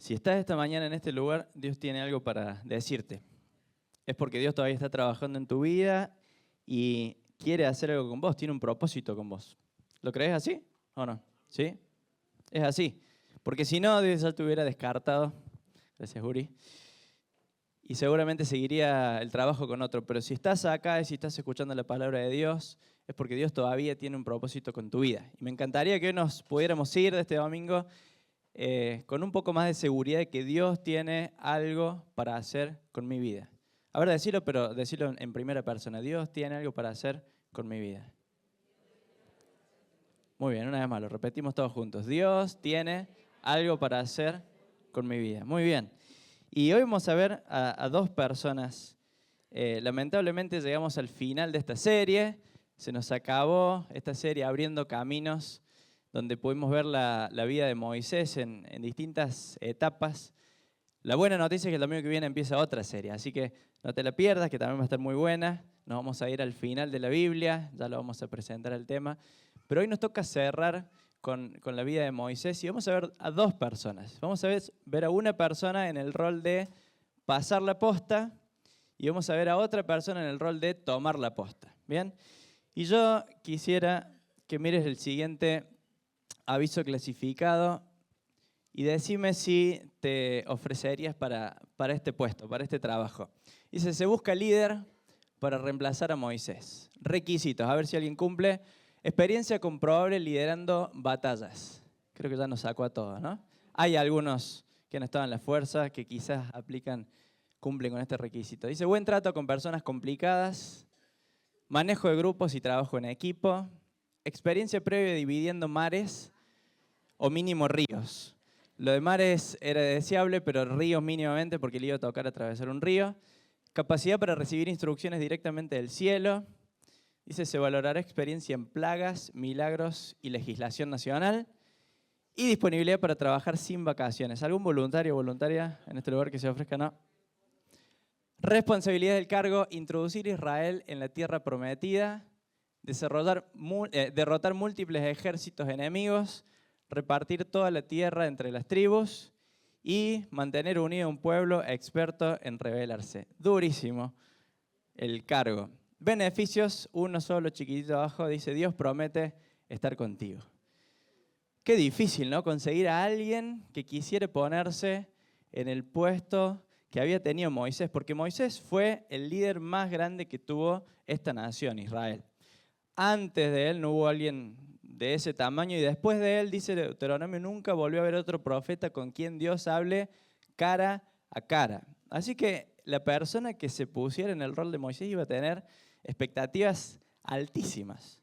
Si estás esta mañana en este lugar, Dios tiene algo para decirte. Es porque Dios todavía está trabajando en tu vida y quiere hacer algo con vos, tiene un propósito con vos. ¿Lo crees así o no? ¿Sí? Es así. Porque si no, Dios ya te hubiera descartado. Gracias, Uri. Y seguramente seguiría el trabajo con otro. Pero si estás acá y si estás escuchando la palabra de Dios, es porque Dios todavía tiene un propósito con tu vida. Y me encantaría que hoy nos pudiéramos ir de este domingo con un poco más de seguridad de que Dios tiene algo para hacer con mi vida. A ver, decirlo, pero decirlo en primera persona. Dios tiene algo para hacer con mi vida. Muy bien, una vez más, lo repetimos todos juntos. Dios tiene algo para hacer con mi vida. Muy bien. Y hoy vamos a ver a dos personas. Lamentablemente llegamos al final de esta serie. Se nos acabó esta serie abriendo caminos, donde pudimos ver la vida de Moisés en distintas etapas. La buena noticia es que el domingo que viene empieza otra serie, así que no te la pierdas, que también va a estar muy buena. Nos vamos a ir al final de la Biblia, ya lo vamos a presentar el tema. Pero hoy nos toca cerrar con la vida de Moisés y vamos a ver a dos personas. Vamos a ver a una persona en el rol de pasar la posta y vamos a ver a otra persona en el rol de tomar la posta. ¿Bien? Y yo quisiera que mires el siguiente aviso clasificado y decime si te ofrecerías para este puesto, para este trabajo. Dice, se busca líder para reemplazar a Moisés. Requisitos, a ver si alguien cumple. Experiencia comprobable liderando batallas. Creo que ya nos sacó a todos, ¿no? Hay algunos que han estado en la fuerza que quizás cumplen con este requisito. Dice, buen trato con personas complicadas, manejo de grupos y trabajo en equipo, experiencia previa dividiendo mares o mínimo ríos. Lo de mares era deseable, pero ríos mínimamente porque le iba a tocar atravesar un río. Capacidad para recibir instrucciones directamente del cielo. Dice, se valorará experiencia en plagas, milagros y legislación nacional. Y disponibilidad para trabajar sin vacaciones. ¿Algún voluntario o voluntaria en este lugar que se ofrezca? No. Responsabilidad del cargo, introducir a Israel en la tierra prometida, derrotar múltiples ejércitos enemigos, repartir toda la tierra entre las tribus y mantener unido un pueblo experto en rebelarse. Durísimo el cargo. Beneficios, uno solo chiquitito abajo, dice Dios promete estar contigo. Qué difícil, ¿no? Conseguir a alguien que quisiera ponerse en el puesto que había tenido Moisés, porque Moisés fue el líder más grande que tuvo esta nación, Israel. Antes de él no hubo alguien de ese tamaño y después de él, dice Deuteronomio, nunca volvió a haber otro profeta con quien Dios hable cara a cara. Así que la persona que se pusiera en el rol de Moisés iba a tener expectativas altísimas.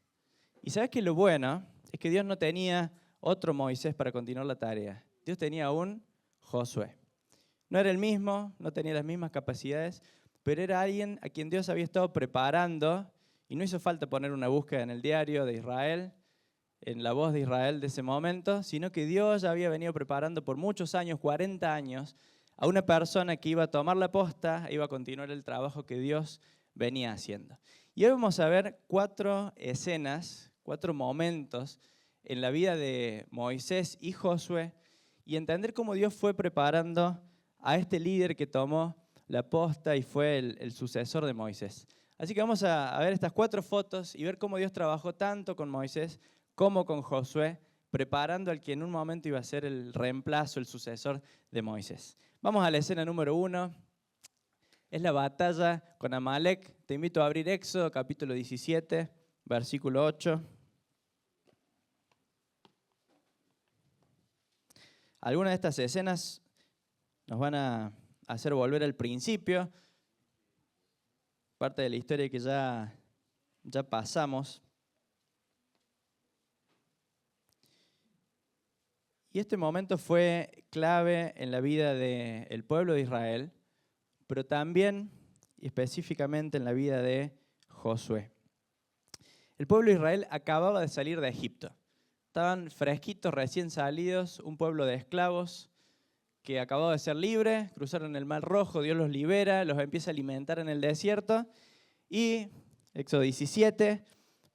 Y sabes que lo bueno es que Dios no tenía otro Moisés para continuar la tarea. Dios tenía un Josué. No era el mismo, no tenía las mismas capacidades, pero era alguien a quien Dios había estado preparando y no hizo falta poner una búsqueda en el diario de Israel, en la voz de Israel de ese momento, sino que Dios ya había venido preparando por muchos años, 40 años, a una persona que iba a tomar la posta, iba a continuar el trabajo que Dios venía haciendo. Y hoy vamos a ver 4 escenas, 4 momentos en la vida de Moisés y Josué y entender cómo Dios fue preparando a este líder que tomó la posta y fue el sucesor de Moisés. Así que vamos a ver estas 4 fotos y ver cómo Dios trabajó tanto con Moisés como con Josué, preparando al que en un momento iba a ser el reemplazo, el sucesor de Moisés. Vamos a la escena número 1. Es la batalla con Amalek. Te invito a abrir Éxodo, capítulo 17, versículo 8. Algunas de estas escenas nos van a hacer volver al principio, parte de la historia que ya pasamos. Y este momento fue clave en la vida del pueblo de Israel, pero también y específicamente en la vida de Josué. El pueblo de Israel acababa de salir de Egipto. Estaban fresquitos, recién salidos, un pueblo de esclavos que acababa de ser libre, cruzaron el Mar Rojo, Dios los libera, los empieza a alimentar en el desierto y, Éxodo 17,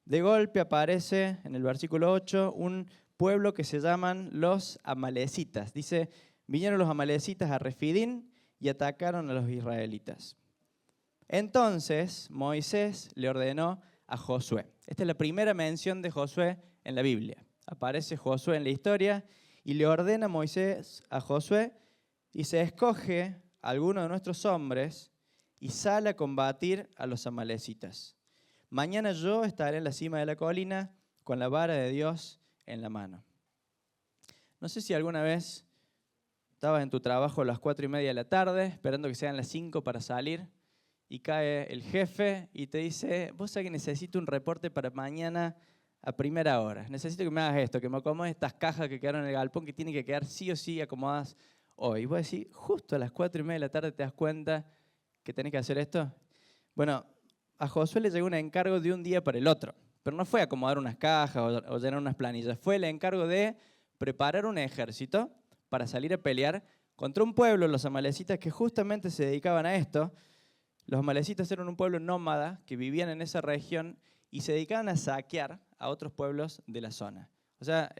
de golpe aparece en el versículo 8 un pueblo que se llaman los amalecitas. Dice, vinieron los amalecitas a Refidín y atacaron a los israelitas. Entonces Moisés le ordenó a Josué. Esta es la primera mención de Josué en la Biblia. Aparece Josué en la historia y le ordena Moisés a Josué y se escoge a alguno de nuestros hombres y sale a combatir a los amalecitas. Mañana yo estaré en la cima de la colina con la vara de Dios en la mano. No sé si alguna vez estabas en tu trabajo a las 4:30 de la tarde, esperando que sean las 5 para salir, y cae el jefe y te dice, vos sabés que necesito un reporte para mañana a primera hora. Necesito que me hagas esto, que me acomodes estas cajas que quedaron en el galpón, que tienen que quedar sí o sí acomodadas hoy. Y vos decís, justo a las 4:30 de la tarde te das cuenta que tenés que hacer esto. Bueno, a Josué le llegó un encargo de un día para el otro, pero no fue acomodar unas cajas o llenar unas planillas, fue el encargo de preparar un ejército para salir a pelear contra un pueblo, los amalecitas, que justamente se dedicaban a esto. Los amalecitas eran un pueblo nómada que vivían en esa región y se dedicaban a saquear a otros pueblos de la zona. O sea,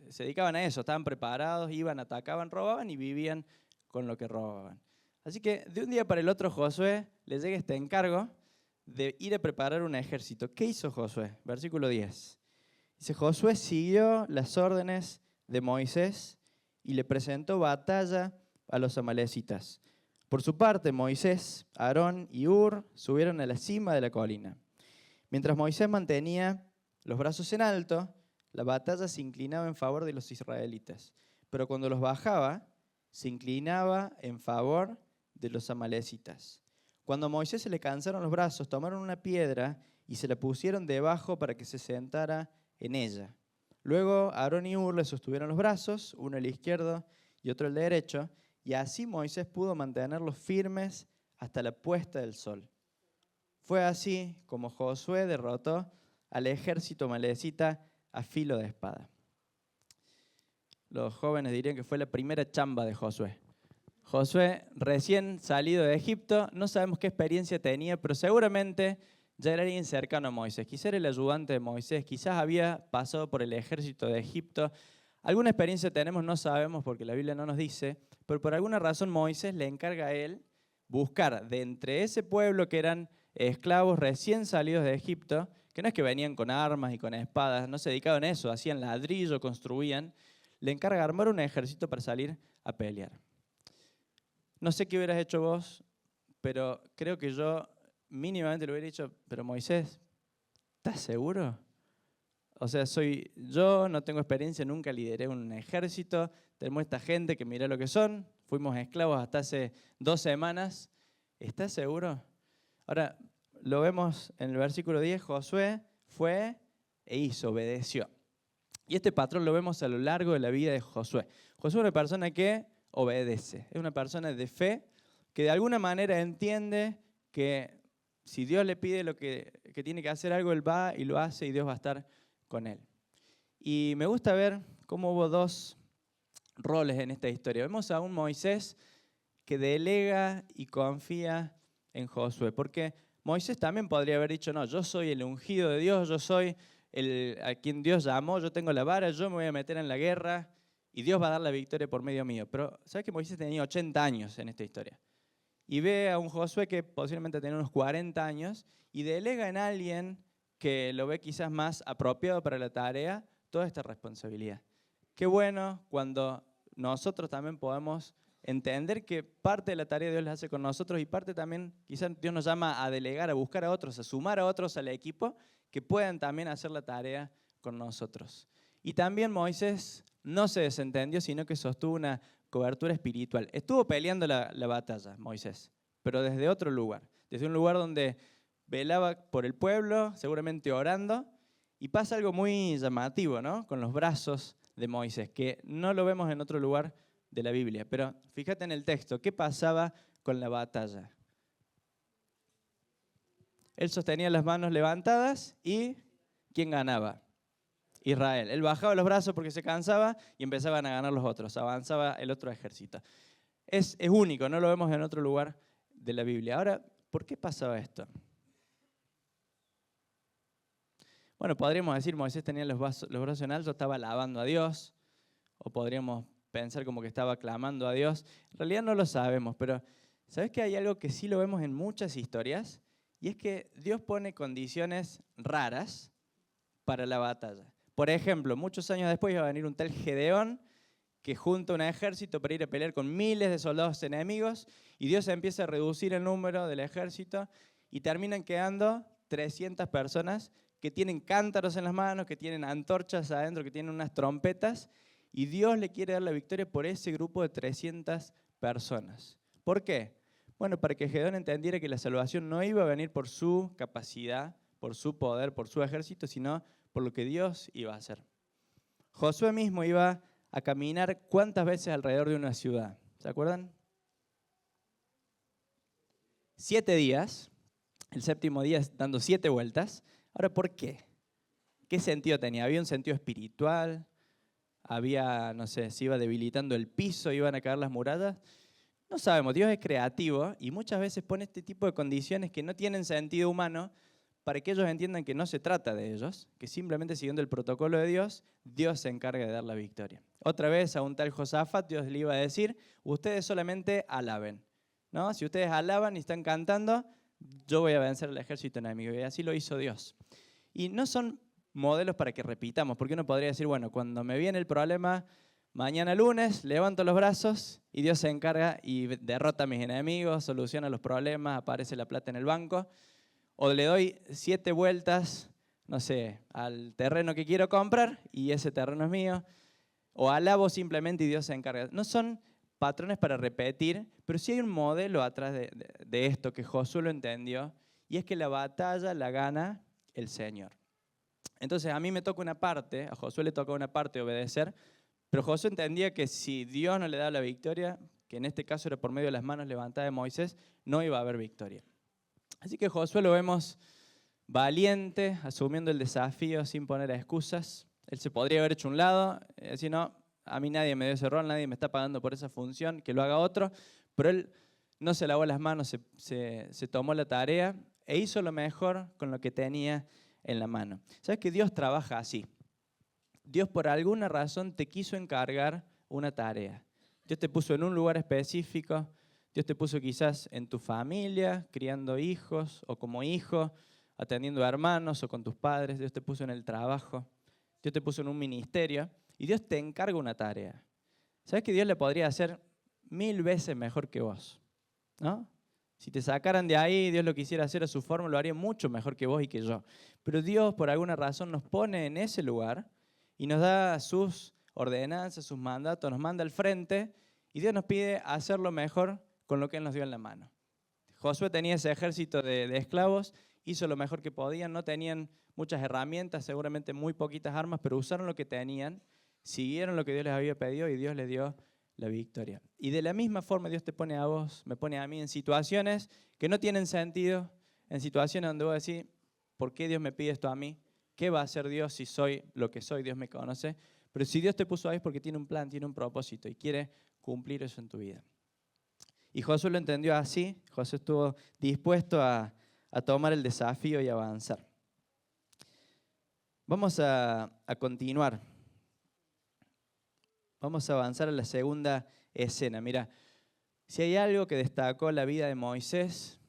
se dedicaban a eso, estaban preparados, iban, atacaban, robaban y vivían con lo que robaban. Así que de un día para el otro Josué le llega este encargo de ir a preparar un ejército. ¿Qué hizo Josué? Versículo 10. Dice, Josué siguió las órdenes de Moisés y le presentó batalla a los amalecitas. Por su parte, Moisés, Aarón y Hur subieron a la cima de la colina. Mientras Moisés mantenía los brazos en alto, la batalla se inclinaba en favor de los israelitas. Pero cuando los bajaba, se inclinaba en favor de los amalecitas. Cuando a Moisés se le cansaron los brazos, tomaron una piedra y se la pusieron debajo para que se sentara en ella. Luego Aarón y Hur le sostuvieron los brazos, uno al izquierdo y otro al derecho, y así Moisés pudo mantenerlos firmes hasta la puesta del sol. Fue así como Josué derrotó al ejército amalecita a filo de espada. Los jóvenes dirían que fue la primera chamba de Josué. Josué, recién salido de Egipto, no sabemos qué experiencia tenía, pero seguramente ya era alguien cercano a Moisés. Quizás era el ayudante de Moisés, quizás había pasado por el ejército de Egipto. Alguna experiencia tenemos, no sabemos porque la Biblia no nos dice, pero por alguna razón Moisés le encarga a él buscar de entre ese pueblo que eran esclavos recién salidos de Egipto, que no es que venían con armas y con espadas, no se dedicaban a eso, hacían ladrillo, construían, le encarga armar un ejército para salir a pelear. No sé qué hubieras hecho vos, pero creo que yo mínimamente le hubiera dicho, pero Moisés, ¿estás seguro? O sea, yo no tengo experiencia, nunca lideré un ejército, tenemos esta gente que mira lo que son, fuimos esclavos hasta hace 2 semanas, ¿estás seguro? Ahora, lo vemos en el versículo 10, Josué fue e hizo, obedeció. Y este patrón lo vemos a lo largo de la vida de Josué. Josué es una persona que obedece, es una persona de fe que de alguna manera entiende que si Dios le pide que tiene que hacer algo, él va y lo hace y Dios va a estar con él. Y me gusta ver cómo hubo 2 roles en esta historia. Vemos a un Moisés que delega y confía en Josué, porque Moisés también podría haber dicho, no, yo soy el ungido de Dios, yo soy a quien Dios llamó, yo tengo la vara, yo me voy a meter en la guerra y Dios va a dar la victoria por medio mío. Pero ¿sabes que Moisés tenía 80 años en esta historia? Y ve a un Josué que posiblemente tenía unos 40 años y delega en alguien que lo ve quizás más apropiado para la tarea toda esta responsabilidad. Qué bueno cuando nosotros también podemos entender que parte de la tarea Dios la hace con nosotros y parte también quizás Dios nos llama a delegar, a buscar a otros, a sumar a otros al equipo que puedan también hacer la tarea con nosotros. Y también Moisés no se desentendió, sino que sostuvo una cobertura espiritual. Estuvo peleando la batalla, Moisés, pero desde otro lugar, desde un lugar donde velaba por el pueblo, seguramente orando, y pasa algo muy llamativo, ¿no? Con los brazos de Moisés, que no lo vemos en otro lugar de la Biblia. Pero fíjate en el texto, ¿qué pasaba con la batalla? Él sostenía las manos levantadas y ¿quién ganaba? Israel. Él bajaba los brazos porque se cansaba y empezaban a ganar los otros, avanzaba el otro ejército. Es único, no lo vemos en otro lugar de la Biblia. Ahora, ¿por qué pasaba esto? Bueno, podríamos decir Moisés tenía los brazos en alto, estaba alabando a Dios, o podríamos pensar como que estaba clamando a Dios. En realidad no lo sabemos, pero ¿sabes que hay algo que sí lo vemos en muchas historias? Y es que Dios pone condiciones raras para la batalla. Por ejemplo, muchos años después iba a venir un tal Gedeón que junta un ejército para ir a pelear con miles de soldados enemigos y Dios empieza a reducir el número del ejército y terminan quedando 300 personas que tienen cántaros en las manos, que tienen antorchas adentro, que tienen unas trompetas y Dios le quiere dar la victoria por ese grupo de 300 personas. ¿Por qué? Bueno, para que Gedeón entendiera que la salvación no iba a venir por su capacidad, por su poder, por su ejército, sino por lo que Dios iba a hacer. Josué mismo iba a caminar ¿cuántas veces alrededor de una ciudad? ¿Se acuerdan? 7 días, el séptimo día dando 7 vueltas. Ahora, ¿por qué? ¿Qué sentido tenía? ¿Había un sentido espiritual? ¿Había, no sé, se iba debilitando el piso, iban a caer las murallas? No sabemos, Dios es creativo y muchas veces pone este tipo de condiciones que no tienen sentido humano para que ellos entiendan que no se trata de ellos, que simplemente siguiendo el protocolo de Dios, Dios se encarga de dar la victoria. Otra vez a un tal Josafat, Dios le iba a decir, ustedes solamente alaben, ¿no? Si ustedes alaban y están cantando, yo voy a vencer al ejército enemigo. Y así lo hizo Dios. Y no son modelos para que repitamos, porque uno podría decir, bueno, cuando me viene el problema, mañana lunes, levanto los brazos y Dios se encarga y derrota a mis enemigos, soluciona los problemas, aparece la plata en el banco. O le doy 7 vueltas, no sé, al terreno que quiero comprar y ese terreno es mío. O alabo simplemente y Dios se encarga. No son patrones para repetir, pero sí hay un modelo atrás de esto que Josué lo entendió y es que la batalla la gana el Señor. Entonces a mí me toca una parte, a Josué le toca una parte obedecer, pero Josué entendía que si Dios no le daba la victoria, que en este caso era por medio de las manos levantadas de Moisés, no iba a haber victoria. Así que Josué lo vemos valiente, asumiendo el desafío sin poner excusas. Él se podría haber hecho un lado, decir, no, a mí nadie me dio ese rol, nadie me está pagando por esa función, que lo haga otro. Pero él no se lavó las manos, se tomó la tarea e hizo lo mejor con lo que tenía en la mano. ¿Sabes que Dios trabaja así? Dios por alguna razón te quiso encargar una tarea. Dios te puso en un lugar específico. Dios te puso quizás en tu familia, criando hijos o como hijo, atendiendo a hermanos o con tus padres. Dios te puso en el trabajo. Dios te puso en un ministerio y Dios te encarga una tarea. ¿Sabes que Dios le podría hacer 1000 veces mejor que vos? ¿No? Si te sacaran de ahí, Dios lo quisiera hacer a su forma, lo haría mucho mejor que vos y que yo. Pero Dios por alguna razón nos pone en ese lugar y nos da sus ordenanzas, sus mandatos, nos manda al frente y Dios nos pide hacerlo mejor con lo que Él nos dio en la mano. Josué tenía ese ejército de esclavos, hizo lo mejor que podían, no tenían muchas herramientas, seguramente muy poquitas armas, pero usaron lo que tenían, siguieron lo que Dios les había pedido y Dios les dio la victoria. Y de la misma forma Dios te pone a vos, me pone a mí en situaciones que no tienen sentido, en situaciones donde vos decís, ¿por qué Dios me pide esto a mí? ¿Qué va a hacer Dios si soy lo que soy? Dios me conoce. Pero si Dios te puso ahí es porque tiene un plan, tiene un propósito y quiere cumplir eso en tu vida. Y Josué lo entendió así, Josué estuvo dispuesto a tomar el desafío y avanzar. Vamos a continuar. Vamos a avanzar a la segunda escena. Mira, si hay algo que destacó la vida de Moisés,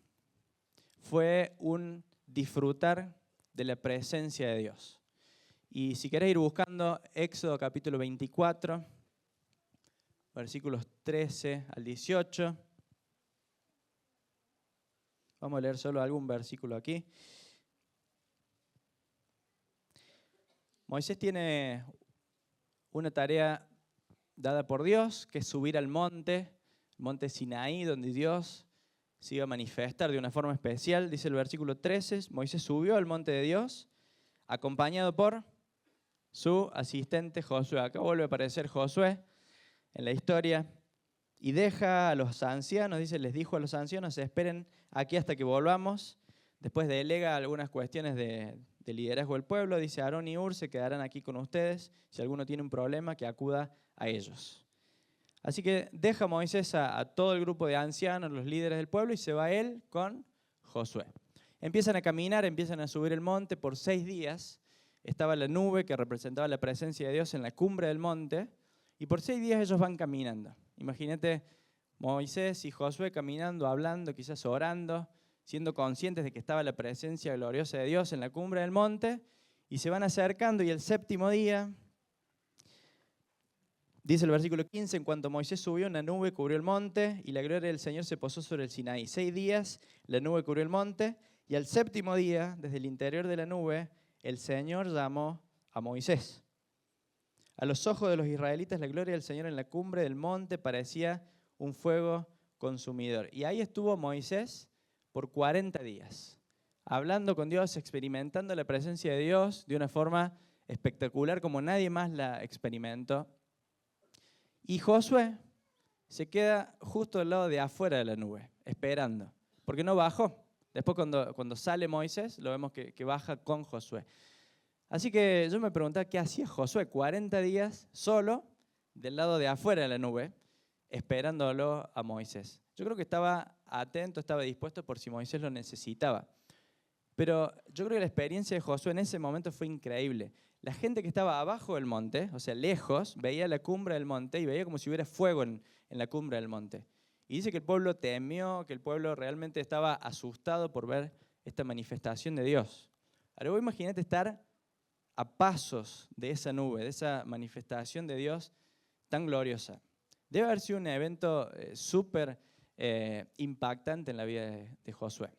fue un disfrutar de la presencia de Dios. Y si querés ir buscando Éxodo capítulo 24, versículos 13 al 18. Vamos a leer solo algún versículo aquí. Moisés tiene una tarea dada por Dios, que es subir al monte, el monte Sinaí, donde Dios se iba a manifestar de una forma especial. Dice el versículo 13, Moisés subió al monte de Dios, acompañado por su asistente Josué. Acá vuelve a aparecer Josué en la historia. Y deja a los ancianos, dice, les dijo a los ancianos, esperen aquí hasta que volvamos. Después delega algunas cuestiones de liderazgo del pueblo. Dice, Aarón y Hur se quedarán aquí con ustedes. Si alguno tiene un problema, que acuda a ellos. Así que deja Moisés a todo el grupo de ancianos, los líderes del pueblo, y se va él con Josué. Empiezan a caminar, empiezan a subir el monte por 6 días. Estaba la nube que representaba la presencia de Dios en la cumbre del monte. Y por 6 días ellos van caminando. Imagínate Moisés y Josué caminando, hablando, quizás orando, siendo conscientes de que estaba la presencia gloriosa de Dios en la cumbre del monte, y se van acercando, y el 7º día, dice el versículo 15, en cuanto Moisés subió, una nube cubrió el monte, y la gloria del Señor se posó sobre el Sinaí. 6 días la nube cubrió el monte, y al 7º día, desde el interior de la nube, el Señor llamó a Moisés. A los ojos de los israelitas, la gloria del Señor en la cumbre del monte parecía un fuego consumidor. Y ahí estuvo Moisés por 40 días, hablando con Dios, experimentando la presencia de Dios de una forma espectacular como nadie más la experimentó. Y Josué se queda justo al lado de afuera de la nube, esperando, porque no bajó. Después cuando sale Moisés, lo vemos que baja con Josué. Así que yo me preguntaba, ¿qué hacía Josué 40 días solo del lado de afuera de la nube, esperándolo a Moisés? Yo creo que estaba atento, estaba dispuesto por si Moisés lo necesitaba. Pero yo creo que la experiencia de Josué en ese momento fue increíble. La gente que estaba abajo del monte, o sea, lejos, veía la cumbre del monte y veía como si hubiera fuego en la cumbre del monte. Y dice que el pueblo temió, que el pueblo realmente estaba asustado por ver esta manifestación de Dios. Ahora vos imagínate estar a pasos de esa nube, de esa manifestación de Dios tan gloriosa. Debe haber sido un evento súper impactante en la vida de Josué.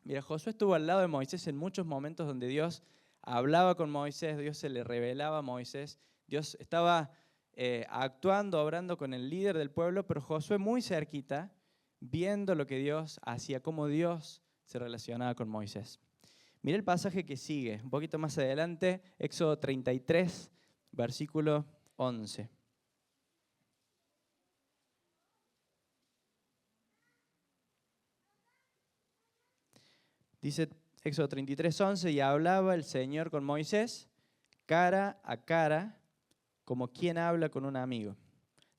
Mira, Josué estuvo al lado de Moisés en muchos momentos donde Dios hablaba con Moisés, Dios se le revelaba a Moisés, Dios estaba actuando, obrando con el líder del pueblo, pero Josué muy cerquita, viendo lo que Dios hacía, cómo Dios se relacionaba con Moisés. Mira el pasaje que sigue, un poquito más adelante, Éxodo 33, versículo 11. Dice Éxodo 33, 11, y hablaba el Señor con Moisés cara a cara, como quien habla con un amigo.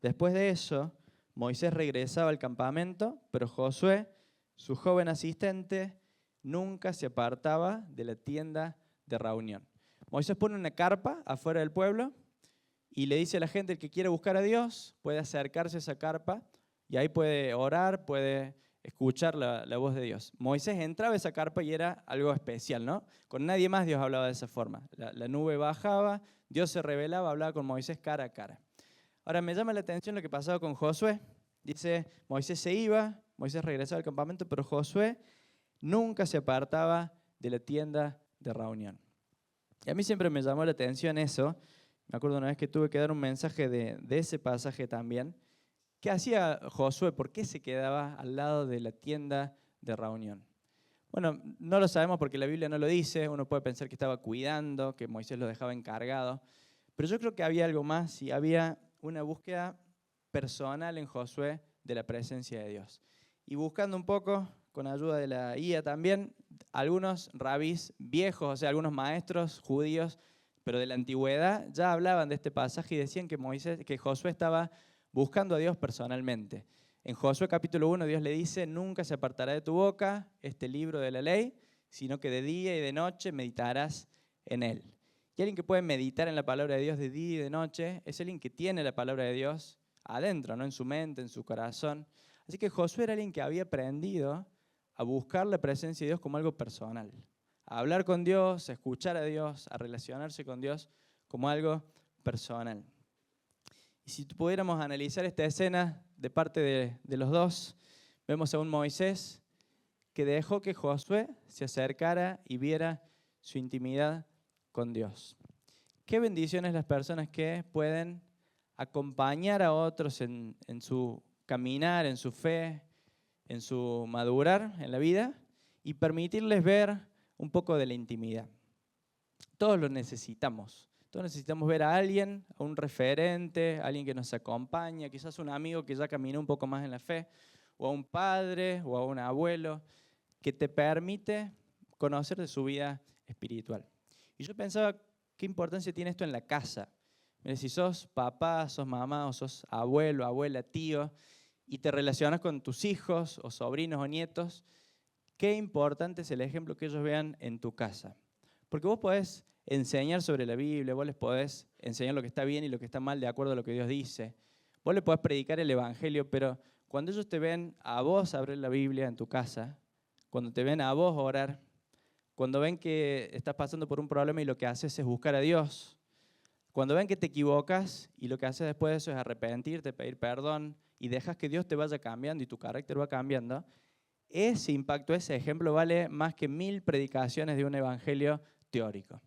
Después de eso, Moisés regresaba al campamento, pero Josué, su joven asistente, nunca se apartaba de la tienda de reunión. Moisés pone una carpa afuera del pueblo y le dice a la gente, el que quiere buscar a Dios puede acercarse a esa carpa y ahí puede orar, puede escuchar la voz de Dios. Moisés entraba a esa carpa y era algo especial, ¿no? Con nadie más Dios hablaba de esa forma. La nube bajaba, Dios se revelaba, hablaba con Moisés cara a cara. Ahora me llama la atención lo que pasaba con Josué. Dice, Moisés se iba, Moisés regresaba al campamento, pero Josué nunca se apartaba de la tienda de reunión. Y a mí siempre me llamó la atención eso. Me acuerdo una vez que tuve que dar un mensaje de ese pasaje también. ¿Qué hacía Josué? ¿Por qué se quedaba al lado de la tienda de reunión? Bueno, no lo sabemos porque la Biblia no lo dice. Uno puede pensar que estaba cuidando, que Moisés lo dejaba encargado. Pero yo creo que había algo más y había una búsqueda personal en Josué de la presencia de Dios. Y buscando un poco, con ayuda de la guía también, algunos rabís viejos, o sea, algunos maestros judíos, pero de la antigüedad, ya hablaban de este pasaje y decían que Josué estaba buscando a Dios personalmente. En Josué capítulo 1 Dios le dice, nunca se apartará de tu boca este libro de la ley, sino que de día y de noche meditarás en él. Y alguien que puede meditar en la palabra de Dios de día y de noche es alguien que tiene la palabra de Dios adentro, ¿no? En su mente, en su corazón. Así que Josué era alguien que había aprendido a buscar la presencia de Dios como algo personal, a hablar con Dios, a escuchar a Dios, a relacionarse con Dios como algo personal. Y si pudiéramos analizar esta escena de parte de los dos, vemos a un Moisés que dejó que Josué se acercara y viera su intimidad con Dios. Qué bendiciones las personas que pueden acompañar a otros en su caminar, en su fe, en su madurar en la vida y permitirles ver un poco de la intimidad. Todos lo necesitamos. Todos necesitamos ver a alguien, a un referente, a alguien que nos acompaña, quizás un amigo que ya caminó un poco más en la fe, o a un padre o a un abuelo, que te permite conocer de su vida espiritual. Y yo pensaba, ¿qué importancia tiene esto en la casa? Mira, si sos papá, sos mamá, o sos abuelo, abuela, tío, y te relacionas con tus hijos, o sobrinos, o nietos, qué importante es el ejemplo que ellos vean en tu casa. Porque vos podés enseñar sobre la Biblia, vos les podés enseñar lo que está bien y lo que está mal de acuerdo a lo que Dios dice. Vos les podés predicar el Evangelio, pero cuando ellos te ven a vos abrir la Biblia en tu casa, cuando te ven a vos orar, cuando ven que estás pasando por un problema y lo que haces es buscar a Dios, cuando ven que te equivocas y lo que haces después de eso es arrepentirte, pedir perdón y dejas que Dios te vaya cambiando y tu carácter va cambiando, ese impacto, ese ejemplo vale más que 1000 predicaciones de un evangelio teórico.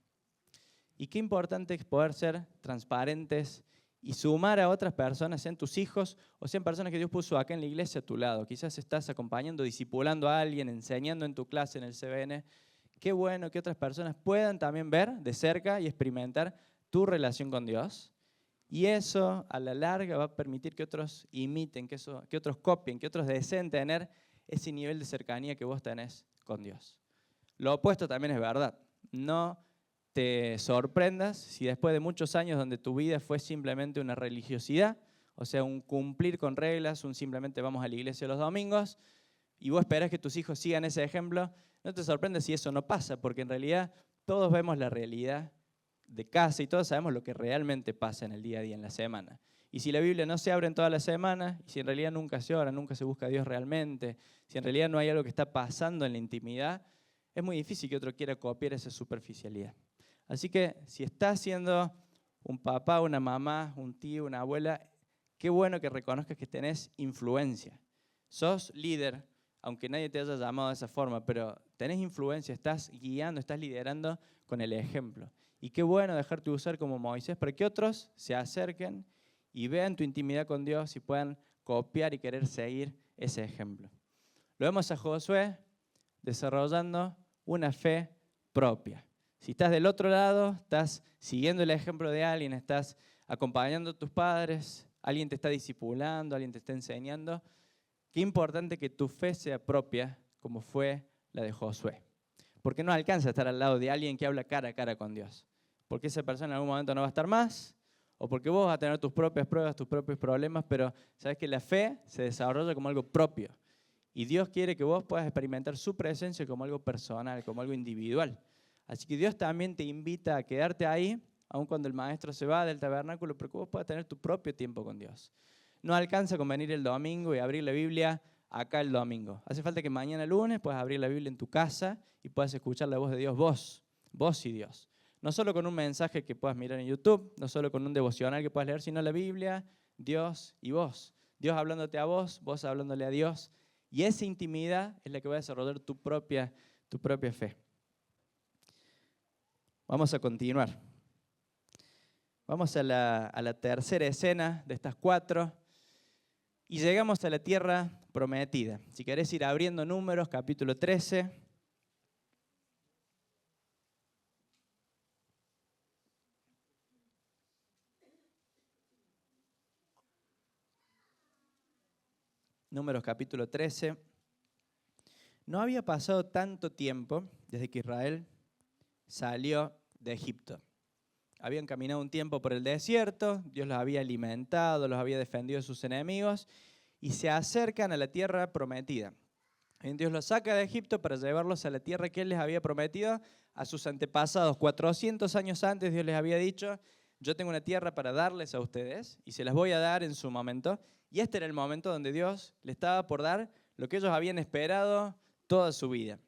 Y qué importante es poder ser transparentes y sumar a otras personas, sean tus hijos o sean personas que Dios puso acá en la iglesia a tu lado. Quizás estás acompañando, discipulando a alguien, enseñando en tu clase en el CBN. Qué bueno que otras personas puedan también ver de cerca y experimentar tu relación con Dios. Y eso a la larga va a permitir que otros imiten, que otros copien, que otros deseen tener ese nivel de cercanía que vos tenés con Dios. Lo opuesto también es verdad. No te sorprendas si después de muchos años donde tu vida fue simplemente una religiosidad, o sea, un cumplir con reglas, un simplemente vamos a la iglesia los domingos, y vos esperás que tus hijos sigan ese ejemplo, no te sorprendas si eso no pasa, porque en realidad todos vemos la realidad de casa y todos sabemos lo que realmente pasa en el día a día, en la semana. Y si la Biblia no se abre en toda la semana, y si en realidad nunca se ora, nunca se busca a Dios realmente, si en realidad no hay algo que está pasando en la intimidad, es muy difícil que otro quiera copiar esa superficialidad. Así que si estás siendo un papá, una mamá, un tío, una abuela, qué bueno que reconozcas que tenés influencia. Sos líder, aunque nadie te haya llamado de esa forma, pero tenés influencia, estás guiando, estás liderando con el ejemplo. Y qué bueno dejarte usar como Moisés para que otros se acerquen y vean tu intimidad con Dios y puedan copiar y querer seguir ese ejemplo. Lo vemos a Josué desarrollando una fe propia. Si estás del otro lado, estás siguiendo el ejemplo de alguien, estás acompañando a tus padres, alguien te está discipulando, alguien te está enseñando, qué importante que tu fe sea propia como fue la de Josué. Porque no alcanza a estar al lado de alguien que habla cara a cara con Dios. Porque esa persona en algún momento no va a estar más, o porque vos vas a tener tus propias pruebas, tus propios problemas, pero sabes que la fe se desarrolla como algo propio. Y Dios quiere que vos puedas experimentar su presencia como algo personal, como algo individual. Así que Dios también te invita a quedarte ahí, aun cuando el maestro se va del tabernáculo, pero que vos puedas tener tu propio tiempo con Dios. No alcanza con venir el domingo y abrir la Biblia acá el domingo. Hace falta que mañana lunes puedas abrir la Biblia en tu casa y puedas escuchar la voz de Dios, vos y Dios. No solo con un mensaje que puedas mirar en YouTube, no solo con un devocional que puedas leer, sino la Biblia, Dios y vos. Dios hablándote a vos hablándole a Dios. Y esa intimidad es la que va a desarrollar tu propia fe. Vamos a continuar. Vamos a la tercera escena de estas 4 y llegamos a la tierra prometida. Si querés ir abriendo Números, capítulo 13. Números, capítulo 13. No había pasado tanto tiempo desde que Israel salió de Egipto. Habían caminado un tiempo por el desierto, Dios los había alimentado, los había defendido de sus enemigos y se acercan a la tierra prometida. Dios los saca de Egipto para llevarlos a la tierra que Él les había prometido a sus antepasados. 400 años antes Dios les había dicho, yo tengo una tierra para darles a ustedes y se las voy a dar en su momento. Y este era el momento donde Dios les estaba por dar lo que ellos habían esperado toda su vida.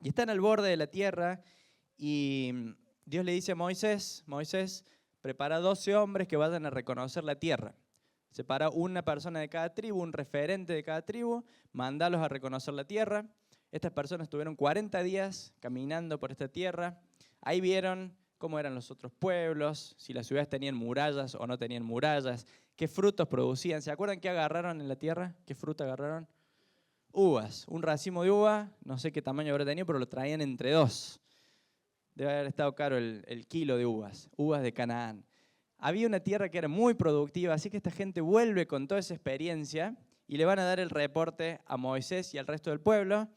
Y están al borde de la tierra y Dios le dice a Moisés, prepara 12 hombres que vayan a reconocer la tierra. Separa una persona de cada tribu, un referente de cada tribu, mándalos a reconocer la tierra. Estas personas estuvieron 40 días caminando por esta tierra. Ahí vieron cómo eran los otros pueblos, si las ciudades tenían murallas o no tenían murallas, qué frutos producían. ¿Se acuerdan qué agarraron en la tierra? ¿Qué fruta agarraron? Uvas, un racimo de uva, no sé qué tamaño habrá tenido, pero lo traían entre 2. Debe haber estado caro el kilo de uvas de Canaán. Había una tierra que era muy productiva, así que esta gente vuelve con toda esa experiencia y le van a dar el reporte a Moisés y al resto del pueblo.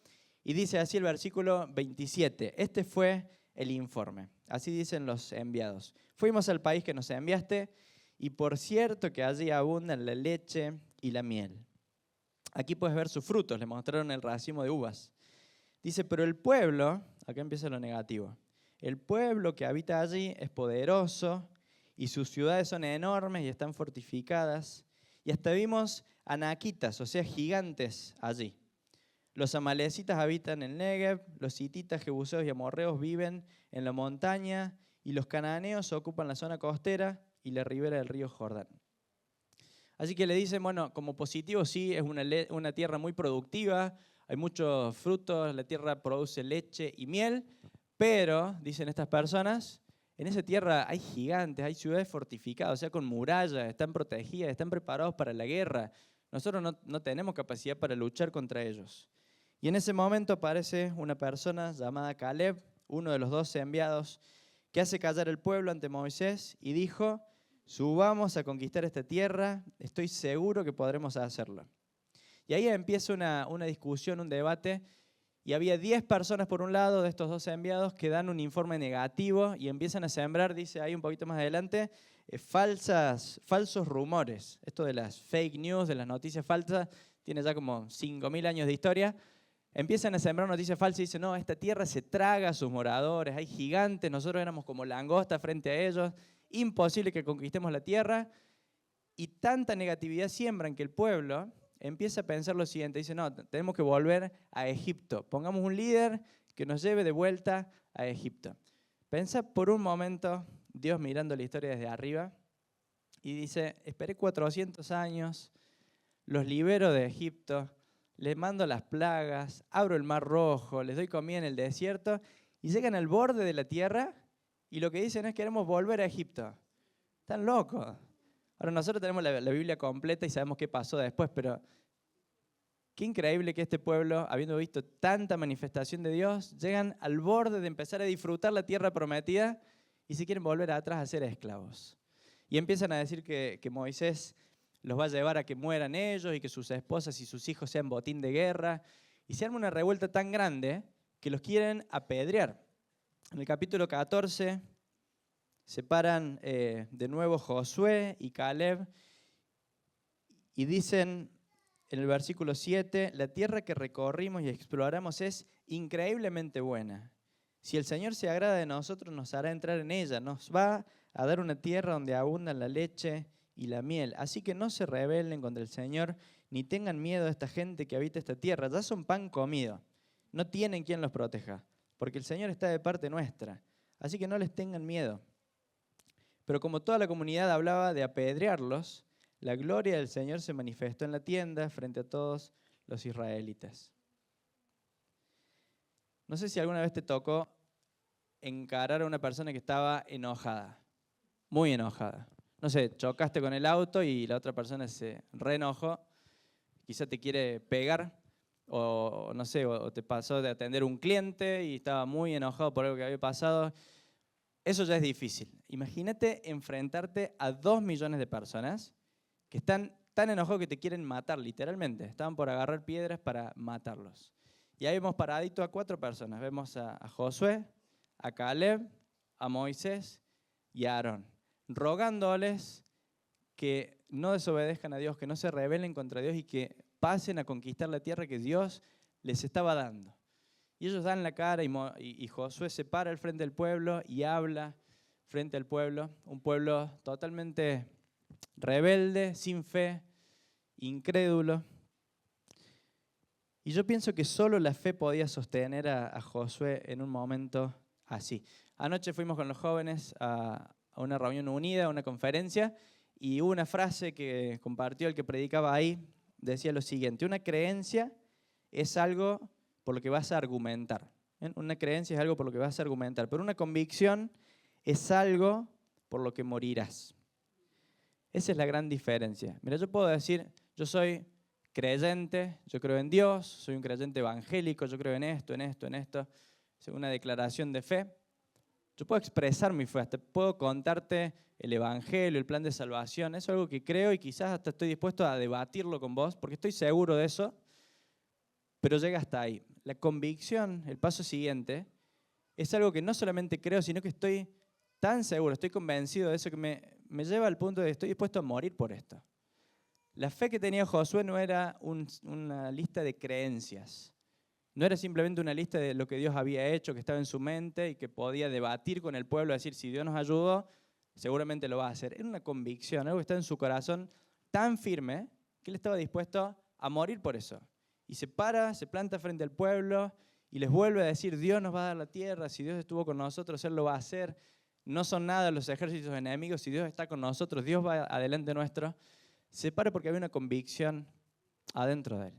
Y dice así el versículo 27, este fue el informe. Así dicen los enviados. Fuimos al país que nos enviaste y por cierto que allí abundan la leche y la miel. Aquí puedes ver sus frutos, le mostraron el racimo de uvas. Dice, pero el pueblo, acá empieza lo negativo, El pueblo que habita allí es poderoso y sus ciudades son enormes y están fortificadas. Y hasta vimos anaquitas, o sea, gigantes allí. Los amalecitas habitan en el Negev, los hititas, jebuseos y amorreos viven en la montaña y los cananeos ocupan la zona costera y la ribera del río Jordán. Así que le dicen, bueno, como positivo sí, es una tierra muy productiva, hay muchos frutos, la tierra produce leche y miel, pero, dicen estas personas, en esa tierra hay gigantes, hay ciudades fortificadas, o sea, con murallas, están protegidas, están preparados para la guerra. Nosotros no tenemos capacidad para luchar contra ellos. Y en ese momento aparece una persona llamada Caleb, uno de los 12 enviados, que hace callar el pueblo ante Moisés y dijo: subamos a conquistar esta tierra, estoy seguro que podremos hacerlo. Y ahí empieza una discusión, un debate, y había 10 personas por un lado de estos 12 enviados que dan un informe negativo y empiezan a sembrar, dice ahí un poquito más adelante, falsos rumores. Esto de las fake news, de las noticias falsas, tiene ya como 5.000 años de historia. Empiezan a sembrar noticias falsas y dicen, no, esta tierra se traga a sus moradores, hay gigantes, nosotros éramos como langosta frente a ellos, imposible que conquistemos la tierra. Y tanta negatividad siembran que el pueblo empieza a pensar lo siguiente, dice, no, tenemos que volver a Egipto, pongamos un líder que nos lleve de vuelta a Egipto. Pensa por un momento, Dios mirando la historia desde arriba, y dice, esperé 400 años, los libero de Egipto, les mando las plagas, abro el mar rojo, les doy comida en el desierto, y llegan al borde de la tierra, y lo que dicen es, queremos volver a Egipto. Están locos. Ahora nosotros tenemos la Biblia completa y sabemos qué pasó después, pero qué increíble que este pueblo, habiendo visto tanta manifestación de Dios, llegan al borde de empezar a disfrutar la tierra prometida y se quieren volver atrás a ser esclavos. Y empiezan a decir que Moisés los va a llevar a que mueran ellos y que sus esposas y sus hijos sean botín de guerra. Y se arma una revuelta tan grande que los quieren apedrear. En el capítulo 14... se paran de nuevo Josué y Caleb y dicen en el versículo 7, la tierra que recorrimos y exploramos es increíblemente buena. Si el Señor se agrada de nosotros, nos hará entrar en ella, nos va a dar una tierra donde abundan la leche y la miel. Así que no se rebelen contra el Señor, ni tengan miedo a esta gente que habita esta tierra. Ya son pan comido, no tienen quien los proteja, porque el Señor está de parte nuestra. Así que no les tengan miedo. Pero como toda la comunidad hablaba de apedrearlos, la gloria del Señor se manifestó en la tienda frente a todos los israelitas. No sé si alguna vez te tocó encarar a una persona que estaba enojada, muy enojada. No sé, chocaste con el auto y la otra persona se reenojó, quizá te quiere pegar, o no sé, o te pasó de atender un cliente y estaba muy enojado por algo que había pasado. Eso ya es difícil. Imagínate enfrentarte a 2 millones de personas que están tan enojados que te quieren matar, literalmente. Estaban por agarrar piedras para matarlos. Y ahí vemos paradito a 4 personas. Vemos a Josué, a Caleb, a Moisés y a Aarón, rogándoles que no desobedezcan a Dios, que no se rebelen contra Dios y que pasen a conquistar la tierra que Dios les estaba dando. Y ellos dan la cara y Josué se para al frente del pueblo y habla frente al pueblo. Un pueblo totalmente rebelde, sin fe, incrédulo. Y yo pienso que solo la fe podía sostener a Josué en un momento así. Anoche fuimos con los jóvenes a una reunión unida, a una conferencia, y hubo una frase que compartió el que predicaba ahí, decía lo siguiente: una creencia es algo por lo que vas a argumentar. Una creencia es algo por lo que vas a argumentar, pero una convicción es algo por lo que morirás. Esa es la gran diferencia. Mira, yo puedo decir, yo soy creyente, yo creo en Dios, soy un creyente evangélico, yo creo en esto, en esto, en esto, es una declaración de fe. Yo puedo expresar mi fe, hasta puedo contarte el evangelio, el plan de salvación, eso es algo que creo y quizás hasta estoy dispuesto a debatirlo con vos, porque estoy seguro de eso, pero llega hasta ahí. La convicción, el paso siguiente, es algo que no solamente creo, sino que estoy tan seguro, estoy convencido de eso que me lleva al punto de que estoy dispuesto a morir por esto. La fe que tenía Josué no era una lista de creencias, No era simplemente una lista de lo que Dios había hecho, que estaba en su mente y que podía debatir con el pueblo, decir, si Dios nos ayudó, seguramente lo va a hacer. Era una convicción, algo que estaba en su corazón tan firme que él estaba dispuesto a morir por eso. Y se planta frente al pueblo y les vuelve a decir, Dios nos va a dar la tierra, si Dios estuvo con nosotros, Él lo va a hacer. No son nada los ejércitos enemigos, si Dios está con nosotros, Dios va adelante nuestro. Se para porque había una convicción adentro de él.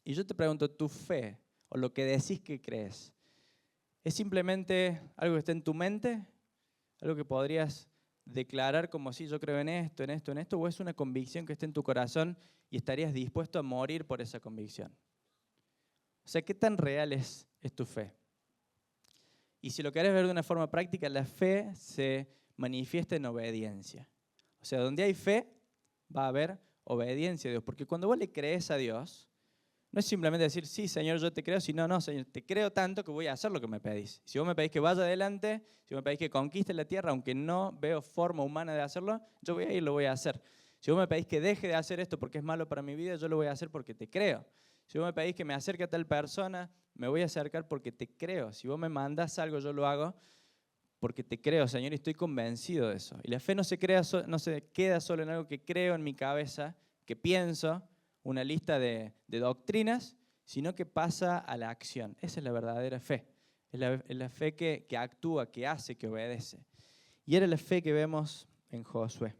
Y yo te pregunto, ¿tu fe o lo que decís que crees es simplemente algo que está en tu mente? ¿Algo que podrías declarar como si yo creo en esto, en esto, en esto? ¿O es una convicción que está en tu corazón y estarías dispuesto a morir por esa convicción? O sea, ¿qué tan real es tu fe? Y si lo querés ver de una forma práctica, la fe se manifiesta en obediencia. O sea, donde hay fe, va a haber obediencia a Dios. Porque cuando vos le crees a Dios, no es simplemente decir, sí, Señor, yo te creo, sino, no, Señor, te creo tanto que voy a hacer lo que me pedís. Si vos me pedís que vaya adelante, si vos me pedís que conquiste la tierra, aunque no veo forma humana de hacerlo, yo voy a ir y lo voy a hacer. Si vos me pedís que deje de hacer esto porque es malo para mi vida, yo lo voy a hacer porque te creo. Si vos me pedís que me acerque a tal persona, me voy a acercar porque te creo. Si vos me mandás algo, yo lo hago porque te creo, Señor, y estoy convencido de eso. Y la fe no se queda solo en algo que creo en mi cabeza, que pienso, una lista de doctrinas, sino que pasa a la acción. Esa es la verdadera fe. Es la fe que actúa, que hace, que obedece. Y era la fe que vemos en Josué.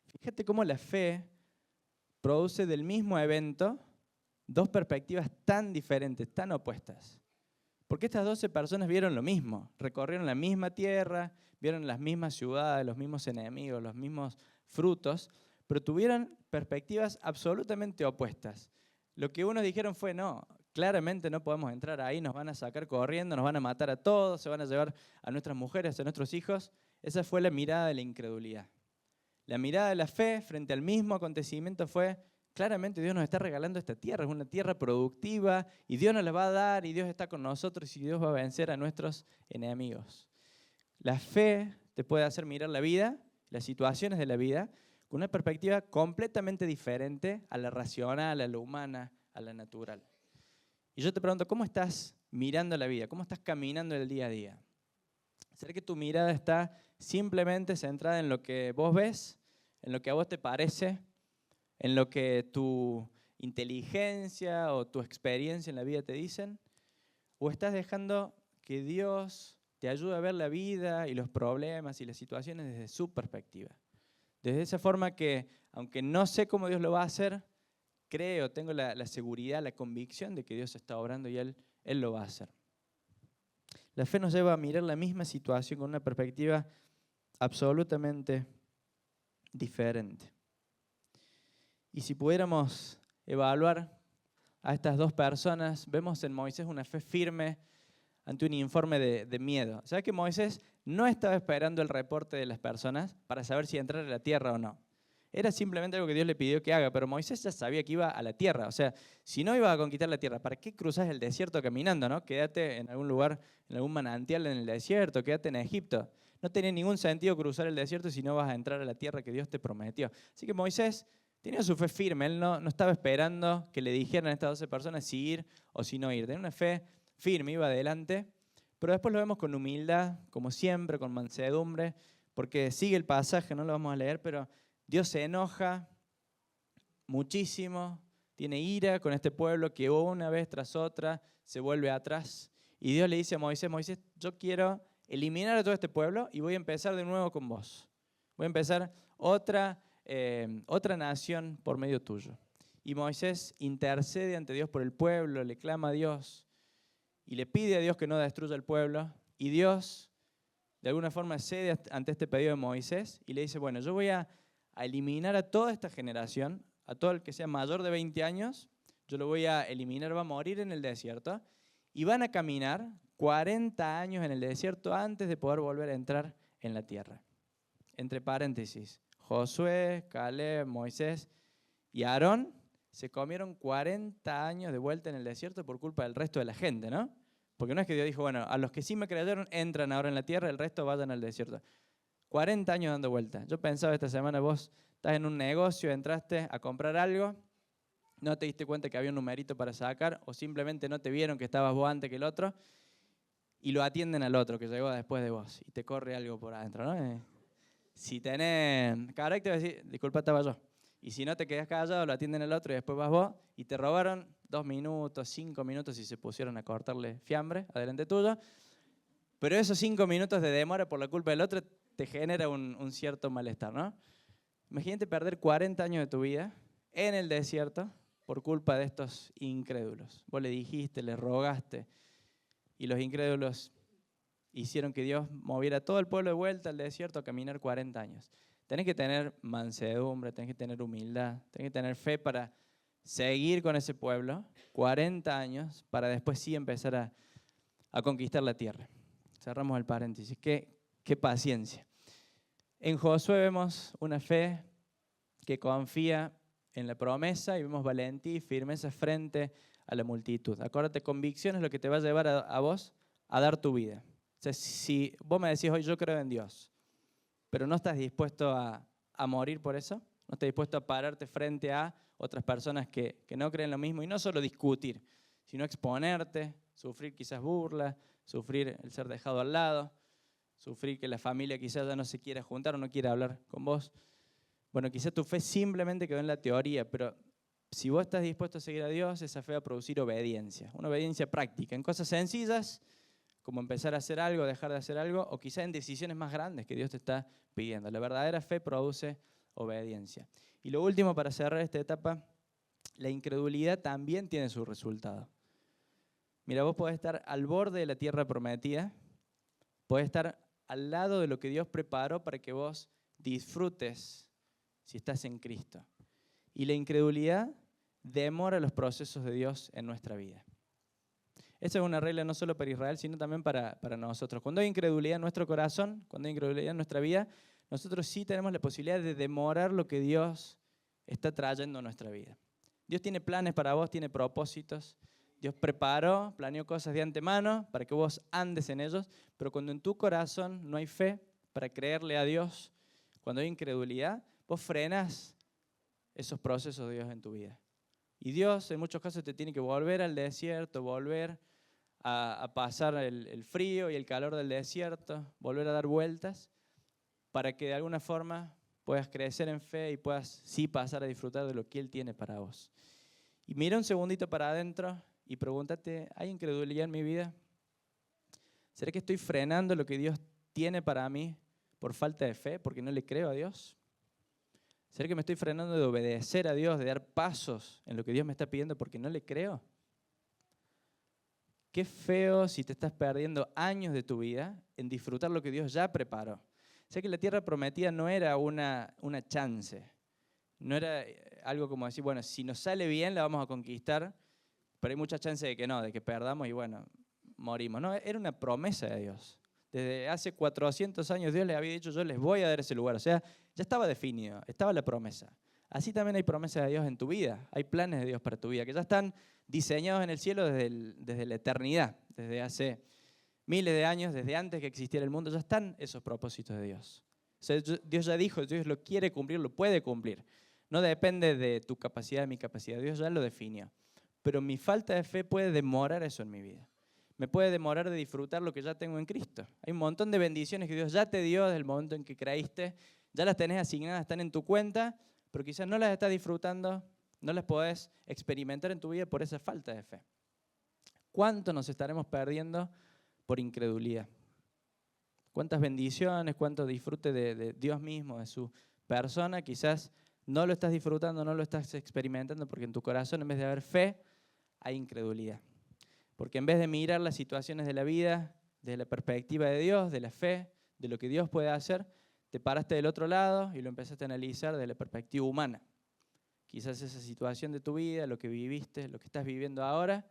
Fíjate cómo la fe produce del mismo evento dos perspectivas tan diferentes, tan opuestas. Porque estas 12 personas vieron lo mismo, recorrieron la misma tierra, vieron las mismas ciudades, los mismos enemigos, los mismos frutos, pero tuvieron perspectivas absolutamente opuestas. Lo que unos dijeron fue, no, claramente no podemos entrar ahí, nos van a sacar corriendo, nos van a matar a todos, se van a llevar a nuestras mujeres, a nuestros hijos. Esa fue la mirada de la incredulidad. La mirada de la fe frente al mismo acontecimiento fue, claramente Dios nos está regalando esta tierra, es una tierra productiva y Dios nos la va a dar y Dios está con nosotros y Dios va a vencer a nuestros enemigos. La fe te puede hacer mirar la vida, las situaciones de la vida, con una perspectiva completamente diferente a la racional, a la humana, a la natural. Y yo te pregunto, ¿cómo estás mirando la vida? ¿Cómo estás caminando el día a día? ¿Será que tu mirada está simplemente centrada en lo que vos ves, en lo que a vos te parece, en lo que tu inteligencia o tu experiencia en la vida te dicen? ¿O estás dejando que Dios te ayude a ver la vida y los problemas y las situaciones desde su perspectiva? Desde esa forma que, aunque no sé cómo Dios lo va a hacer, creo, tengo la seguridad, la convicción de que Dios está obrando y Él lo va a hacer. La fe nos lleva a mirar la misma situación con una perspectiva absolutamente diferente. Y si pudiéramos evaluar a estas dos personas, vemos en Moisés una fe firme ante un informe de miedo. ¿Sabes que Moisés no estaba esperando el reporte de las personas para saber si entrar a la tierra o no? Era simplemente algo que Dios le pidió que haga, pero Moisés ya sabía que iba a la tierra. O sea, si no iba a conquistar la tierra, ¿para qué cruzás el desierto caminando, no? Quédate en algún lugar, en algún manantial en el desierto, quédate en Egipto. No tenía ningún sentido cruzar el desierto si no vas a entrar a la tierra que Dios te prometió. Así que Moisés tenía su fe firme, él no estaba esperando que le dijeran a estas 12 personas si ir o si no ir. Tenía una fe firme, iba adelante, pero después lo vemos con humildad, como siempre, con mansedumbre, porque sigue el pasaje, no lo vamos a leer, pero Dios se enoja muchísimo, tiene ira con este pueblo que una vez tras otra se vuelve atrás. Y Dios le dice a Moisés, Moisés, yo quiero eliminar a todo este pueblo y voy a empezar de nuevo con vos. Voy a empezar otra nación por medio tuyo. Y Moisés intercede ante Dios por el pueblo, le clama a Dios y le pide a Dios que no destruya el pueblo. Y Dios, de alguna forma, cede ante este pedido de Moisés y le dice, bueno, yo voy a eliminar a toda esta generación, a todo el que sea mayor de 20 años, yo lo voy a eliminar, va a morir en el desierto y van a caminar 40 años en el desierto antes de poder volver a entrar en la tierra. Entre paréntesis, Josué, Caleb, Moisés y Aarón se comieron 40 años de vuelta en el desierto por culpa del resto de la gente, ¿no? Porque no es que Dios dijo, bueno, a los que sí me creyeron entran ahora en la tierra, el resto vayan al desierto. 40 años dando vueltas. Yo pensaba esta semana, vos estás en un negocio, entraste a comprar algo, no te diste cuenta que había un numerito para sacar, o simplemente no te vieron que estabas vos antes que el otro, y lo atienden al otro que llegó después de vos, y te corre algo por adentro, ¿no? Si tenés carácter, decís, disculpa, estaba yo. Y si no te quedás callado, lo atienden al otro y después vas vos, y te robaron 2 minutos, 5 minutos, y se pusieron a cortarle fiambre adelante tuyo. Pero esos 5 minutos de demora por la culpa del otro te genera un cierto malestar, ¿no? Imagínate perder 40 años de tu vida en el desierto por culpa de estos incrédulos. Vos le dijiste, le rogaste, y los incrédulos hicieron que Dios moviera a todo el pueblo de vuelta al desierto a caminar 40 años. Tenés que tener mansedumbre, tenés que tener humildad, tenés que tener fe para seguir con ese pueblo 40 años para después sí empezar a conquistar la tierra. Cerramos el paréntesis. Qué paciencia. En Josué vemos una fe que confía en la promesa y vemos valentía y firmeza frente a la multitud. Acuérdate, convicción es lo que te va a llevar a vos a dar tu vida. O sea, si vos me decís hoy yo creo en Dios, pero no estás dispuesto a morir por eso, no estás dispuesto a pararte frente a otras personas que no creen lo mismo y no solo discutir, sino exponerte, sufrir quizás burla, sufrir el ser dejado al lado, sufrir que la familia quizás ya no se quiera juntar o no quiera hablar con vos. Bueno, quizás tu fe simplemente quedó en la teoría, pero si vos estás dispuesto a seguir a Dios, esa fe va a producir obediencia, una obediencia práctica, en cosas sencillas, como empezar a hacer algo, dejar de hacer algo, o quizás en decisiones más grandes que Dios te está pidiendo. La verdadera fe produce obediencia. Y lo último, para cerrar esta etapa, la incredulidad también tiene su resultado. Mira, vos podés estar al borde de la tierra prometida, podés estar al lado de lo que Dios preparó para que vos disfrutes si estás en Cristo. Y la incredulidad demora los procesos de Dios en nuestra vida. Esa es una regla no solo para Israel, sino también para nosotros. Cuando hay incredulidad en nuestro corazón, cuando hay incredulidad en nuestra vida, nosotros sí tenemos la posibilidad de demorar lo que Dios está trayendo a nuestra vida. Dios tiene planes para vos, tiene propósitos. Dios preparó, planeó cosas de antemano para que vos andes en ellos, pero cuando en tu corazón no hay fe para creerle a Dios, cuando hay incredulidad, vos frenas esos procesos de Dios en tu vida. Y Dios en muchos casos te tiene que volver al desierto, volver a pasar el frío y el calor del desierto, volver a dar vueltas, para que de alguna forma puedas crecer en fe y puedas sí pasar a disfrutar de lo que Él tiene para vos. Y mira un segundito para adentro y pregúntate, ¿hay incredulidad en mi vida? ¿Será que estoy frenando lo que Dios tiene para mí por falta de fe, porque no le creo a Dios? ¿Será que me estoy frenando de obedecer a Dios, de dar pasos en lo que Dios me está pidiendo porque no le creo? Qué feo si te estás perdiendo años de tu vida en disfrutar lo que Dios ya preparó. Sé que la tierra prometida no era una chance, no era algo como decir, bueno, si nos sale bien la vamos a conquistar, pero hay mucha chance de que no, de que perdamos y bueno, morimos. No, era una promesa de Dios. Desde hace 400 años Dios les había dicho, yo les voy a dar ese lugar. O sea, ya estaba definido, estaba la promesa. Así también hay promesas de Dios en tu vida, hay planes de Dios para tu vida, que ya están diseñados en el cielo desde la eternidad, desde hace miles de años, desde antes que existiera el mundo, ya están esos propósitos de Dios. O sea, Dios ya dijo, Dios lo quiere cumplir, lo puede cumplir. No depende de tu capacidad, de mi capacidad, Dios ya lo definió. Pero mi falta de fe puede demorar eso en mi vida. Me puede demorar de disfrutar lo que ya tengo en Cristo. Hay un montón de bendiciones que Dios ya te dio desde el momento en que creíste, ya las tenés asignadas, están en tu cuenta, pero quizás no las estás disfrutando, no las podés experimentar en tu vida por esa falta de fe. ¿Cuánto nos estaremos perdiendo por incredulidad? ¿Cuántas bendiciones, cuánto disfrute de Dios mismo, de su persona? Quizás no lo estás disfrutando, no lo estás experimentando porque en tu corazón, en vez de haber fe, hay incredulidad. Porque en vez de mirar las situaciones de la vida desde la perspectiva de Dios, de la fe, de lo que Dios puede hacer, te paraste del otro lado y lo empezaste a analizar desde la perspectiva humana. Quizás esa situación de tu vida, lo que viviste, lo que estás viviendo ahora,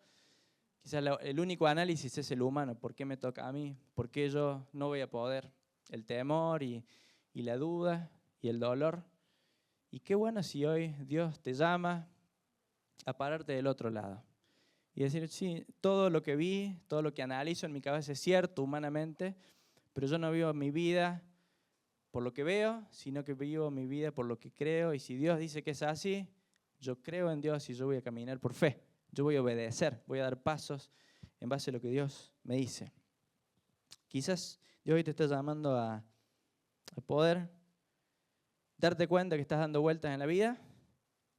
quizás el único análisis es el humano. ¿Por qué me toca a mí? ¿Por qué yo no voy a poder? El temor y la duda y el dolor. Y qué bueno si hoy Dios te llama a pararte del otro lado. Y decir, sí, todo lo que vi, todo lo que analizo en mi cabeza es cierto humanamente, pero yo no vivo mi vida por lo que veo, sino que vivo mi vida por lo que creo. Y si Dios dice que es así, yo creo en Dios y yo voy a caminar por fe. Yo voy a obedecer, voy a dar pasos en base a lo que Dios me dice. Quizás Dios hoy te está llamando a poder darte cuenta que estás dando vueltas en la vida,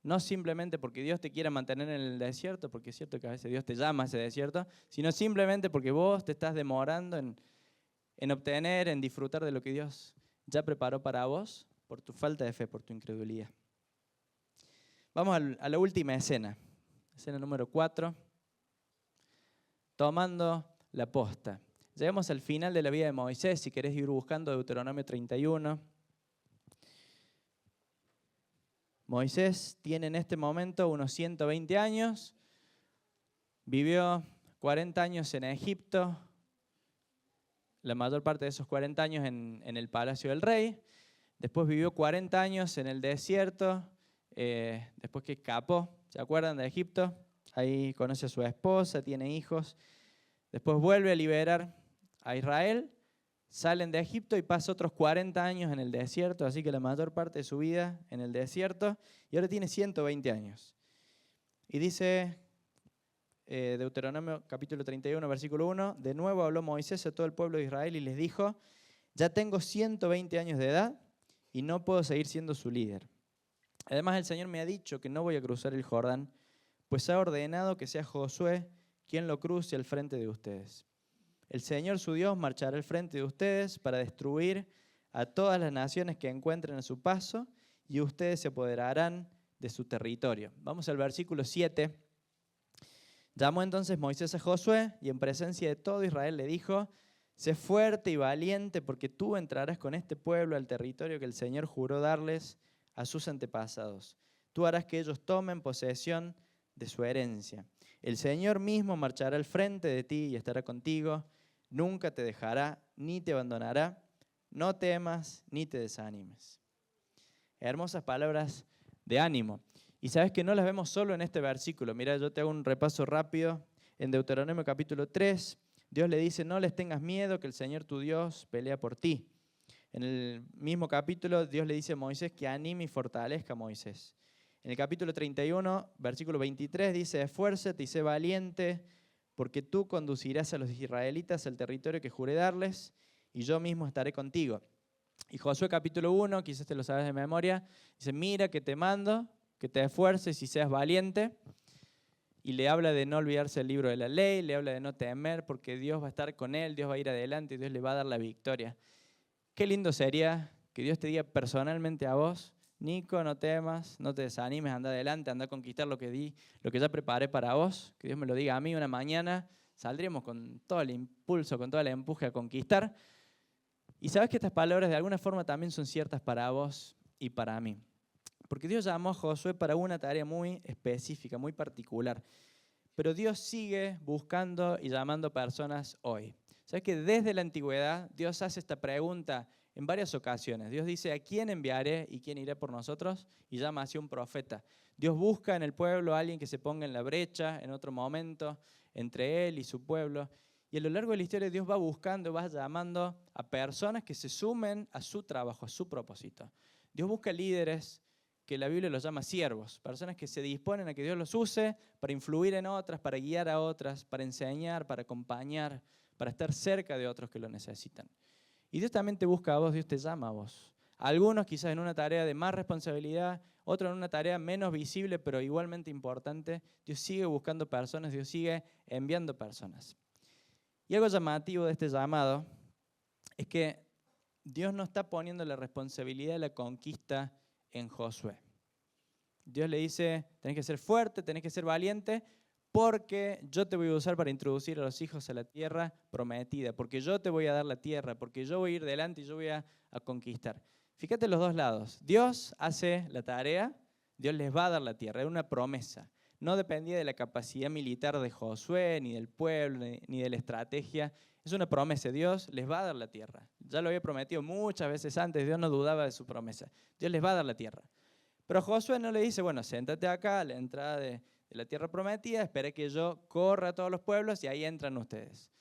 no simplemente porque Dios te quiera mantener en el desierto, porque es cierto que a veces Dios te llama a ese desierto, sino simplemente porque vos te estás demorando en obtener, en disfrutar de lo que Dios ya preparó para vos por tu falta de fe, por tu incredulidad. Vamos a la última escena número 4, tomando la posta. Llegamos al final de la vida de Moisés, si querés ir buscando Deuteronomio 31. Moisés tiene en este momento unos 120 años, vivió 40 años en Egipto, la mayor parte de esos 40 años en el palacio del rey, después vivió 40 años en el desierto, después que escapó, ¿se acuerdan de Egipto? Ahí conoce a su esposa, tiene hijos, después vuelve a liberar a Israel, salen de Egipto y pasa otros 40 años en el desierto, así que la mayor parte de su vida en el desierto, y ahora tiene 120 años. Y dice Deuteronomio capítulo 31, versículo 1, de nuevo habló Moisés a todo el pueblo de Israel y les dijo, ya tengo 120 años de edad y no puedo seguir siendo su líder. Además el Señor me ha dicho que no voy a cruzar el Jordán, pues ha ordenado que sea Josué quien lo cruce al frente de ustedes. El Señor su Dios marchará al frente de ustedes para destruir a todas las naciones que encuentren a su paso y ustedes se apoderarán de su territorio. Vamos al versículo 7. Llamó entonces Moisés a Josué y en presencia de todo Israel le dijo, sé fuerte y valiente porque tú entrarás con este pueblo al territorio que el Señor juró darles a sus antepasados. Tú harás que ellos tomen posesión de su herencia. El Señor mismo marchará al frente de ti y estará contigo. Nunca te dejará ni te abandonará. No temas ni te desanimes. Hermosas palabras de ánimo. Y sabes que no las vemos solo en este versículo. Mira, yo te hago un repaso rápido. En Deuteronomio capítulo 3, Dios le dice, no les tengas miedo, que el Señor tu Dios pelea por ti. En el mismo capítulo, Dios le dice a Moisés que anime y fortalezca a Moisés. En el capítulo 31, versículo 23, dice, esfuérzate y sé valiente, porque tú conducirás a los israelitas al territorio que juré darles, y yo mismo estaré contigo. Y Josué capítulo 1, quizás te lo sabes de memoria, dice, mira que te mando, que te esfuerces y seas valiente. Y le habla de no olvidarse del libro de la ley, le habla de no temer, porque Dios va a estar con él, Dios va a ir adelante y Dios le va a dar la victoria. Qué lindo sería que Dios te diga personalmente a vos, Nico, no temas, no te desanimes, anda adelante, anda a conquistar lo que ya preparé para vos, que Dios me lo diga a mí una mañana, saldríamos con todo el impulso, con todo el empuje a conquistar. Y sabes que estas palabras de alguna forma también son ciertas para vos y para mí. Porque Dios llamó a Josué para una tarea muy específica, muy particular. Pero Dios sigue buscando y llamando personas hoy. ¿Sabes que desde la antigüedad Dios hace esta pregunta en varias ocasiones? Dios dice, ¿a quién enviaré y quién irá por nosotros? Y llama así un profeta. Dios busca en el pueblo a alguien que se ponga en la brecha en otro momento entre él y su pueblo. Y a lo largo de la historia Dios va buscando, va llamando a personas que se sumen a su trabajo, a su propósito. Dios busca líderes que la Biblia los llama siervos, personas que se disponen a que Dios los use para influir en otras, para guiar a otras, para enseñar, para acompañar, para estar cerca de otros que lo necesitan. Y Dios también te busca a vos, Dios te llama a vos. Algunos quizás en una tarea de más responsabilidad, otros en una tarea menos visible, pero igualmente importante. Dios sigue buscando personas, Dios sigue enviando personas. Y algo llamativo de este llamado es que Dios no está poniendo la responsabilidad de la conquista en Josué. Dios le dice, tenés que ser fuerte, tenés que ser valiente, porque yo te voy a usar para introducir a los hijos a la tierra prometida, porque yo te voy a dar la tierra, porque yo voy a ir delante y yo voy a conquistar. Fíjate los dos lados. Dios hace la tarea, Dios les va a dar la tierra, es una promesa. No dependía de la capacidad militar de Josué, ni del pueblo, ni de la estrategia. Es una promesa, Dios les va a dar la tierra. Ya lo había prometido muchas veces antes, Dios no dudaba de su promesa. Dios les va a dar la tierra. Pero Josué no le dice, bueno, siéntate acá a la entrada de la tierra prometida, espera que yo corra a todos los pueblos y ahí entran ustedes.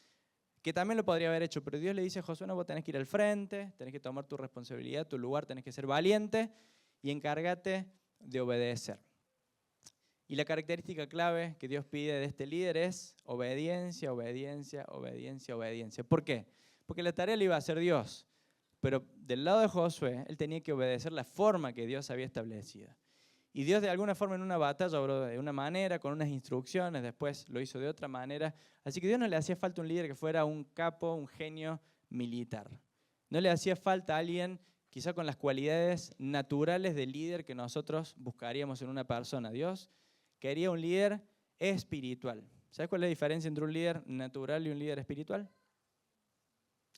Que también lo podría haber hecho, pero Dios le dice a Josué, no, vos tenés que ir al frente, tenés que tomar tu responsabilidad, tu lugar, tenés que ser valiente y encárgate de obedecer. Y la característica clave que Dios pide de este líder es obediencia, obediencia, obediencia, obediencia. ¿Por qué? Porque la tarea la iba a hacer Dios, pero del lado de Josué, él tenía que obedecer la forma que Dios había establecido. Y Dios de alguna forma en una batalla obró de una manera, con unas instrucciones, después lo hizo de otra manera. Así que a Dios no le hacía falta un líder que fuera un capo, un genio militar. No le hacía falta alguien quizá con las cualidades naturales del líder que nosotros buscaríamos en una persona. Dios quería un líder espiritual. ¿Sabes cuál es la diferencia entre un líder natural y un líder espiritual?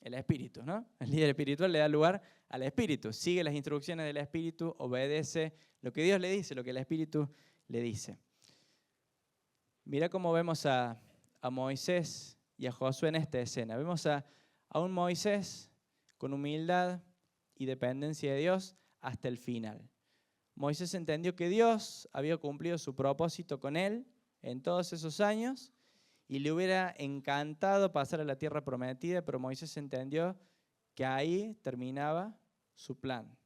El espíritu, ¿no? El líder espiritual le da lugar al espíritu, sigue las instrucciones del espíritu, obedece lo que Dios le dice, lo que el espíritu le dice. Mira cómo vemos a Moisés y a Josué en esta escena. Vemos a un Moisés con humildad y dependencia de Dios hasta el final. Moisés entendió que Dios había cumplido su propósito con él en todos esos años y le hubiera encantado pasar a la tierra prometida, pero Moisés entendió que ahí terminaba su plan.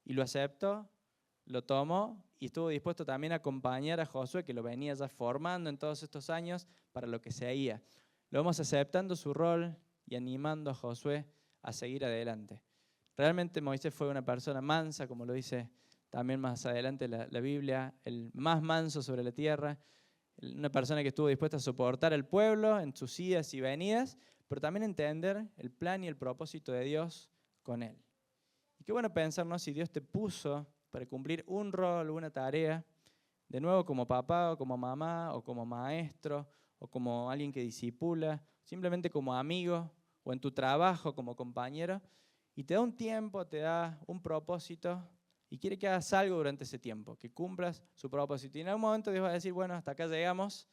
Y lo aceptó, lo tomó y estuvo dispuesto también a acompañar a Josué, que lo venía ya formando en todos estos años para lo que seguía. Lo vamos aceptando su rol y animando a Josué a seguir adelante. Realmente Moisés fue una persona mansa, como lo dice también más adelante la Biblia, el más manso sobre la tierra, una persona que estuvo dispuesta a soportar al pueblo en sus idas y venidas, pero también entender el plan y el propósito de Dios con él. Y qué bueno pensarnos si Dios te puso para cumplir un rol, una tarea, de nuevo como papá o como mamá o como maestro o como alguien que discipula, simplemente como amigo o en tu trabajo como compañero, y te da un tiempo, te da un propósito y quiere que hagas algo durante ese tiempo, que cumplas su propósito. Y en algún momento Dios va a decir, bueno, hasta acá llegamos,